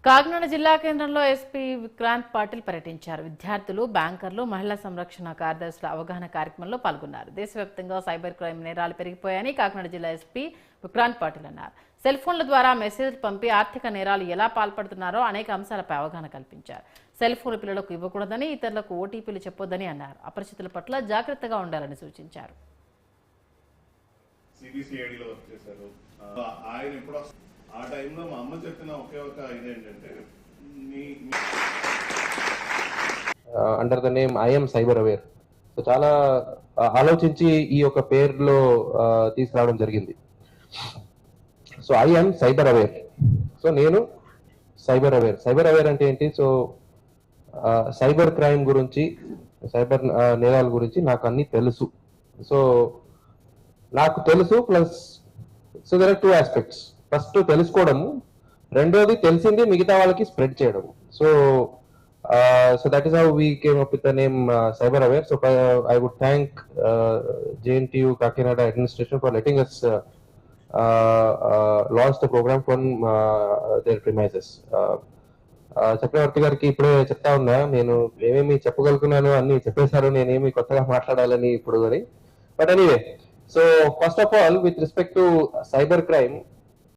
కాకినాడ జిల్లా కేంద్రంలో ఎస్పీ విక్రాంత్ పాటిల్ పర్యటించారు. విద్యార్థులు, బ్యాంకర్లు, మహిళా సంరక్షణ కార్యదర్శుల అవగాహన కార్యక్రమంలో పాల్గొన్నారు. దేశవ్యాప్తంగా సైబర్ క్రైమ్ నేరాలు పెరిగిపోయాయని కాకినాడ జిల్లా ఎస్పీ విక్రాంత్ పాటిల్ అన్నారు. సెల్ ఫోన్ల ద్వారా మెసేజ్లు పంపి ఆర్థిక నేరాలు ఎలా పాల్పడుతున్నారో అనేక అంశాలపై అవగాహన కల్పించారు. సెల్ ఫోన్ పిల్లలకు ఇవ్వకూడదని, ఇతరులకు ఓటీపీలు చెప్పొద్దని అన్నారు. అపరిచితుల పట్ల జాగ్రత్తగా ఉండాలని సూచించారు. ఆ టైంలో మా అమ్మ చెప్పిన ఒకే ఒక ఇదేంటంటే under the name I'm cyber aware. So చాలా ఆలోచించి ఈ యొక్క పేరులో తీసుకురావడం జరిగింది. So I'm cyber aware. So నేను సైబర్ అవేర్. సైబర్ అవేర్ అంటే ఏంటి? సో సైబర్ క్రైమ్ గురించి, సైబర్ నేరాల గురించి నాకు అన్ని తెలుసు. సో నాకు తెలుసు plus so there are 2 aspects. First తెలుసుకోవడము, రెండోది తెలిసింది మిగతా వాళ్ళకి స్ప్రెడ్ చేయడం. So that is how we came up with the name cyber aware. So I would thank JNTU Kakinada administration for letting us launch the program from their premises. చక్రవర్తి గారికి ఇప్పుడే చెప్తా ఉన్నా, నేను ఏమేమి చెప్పగలుగుతున్నాను అన్ని చెప్పేశారు, నేనేమి కొత్తగా మాట్లాడాలని ఇప్పుడు అని. But anyway, so first of all with respect to cyber crime,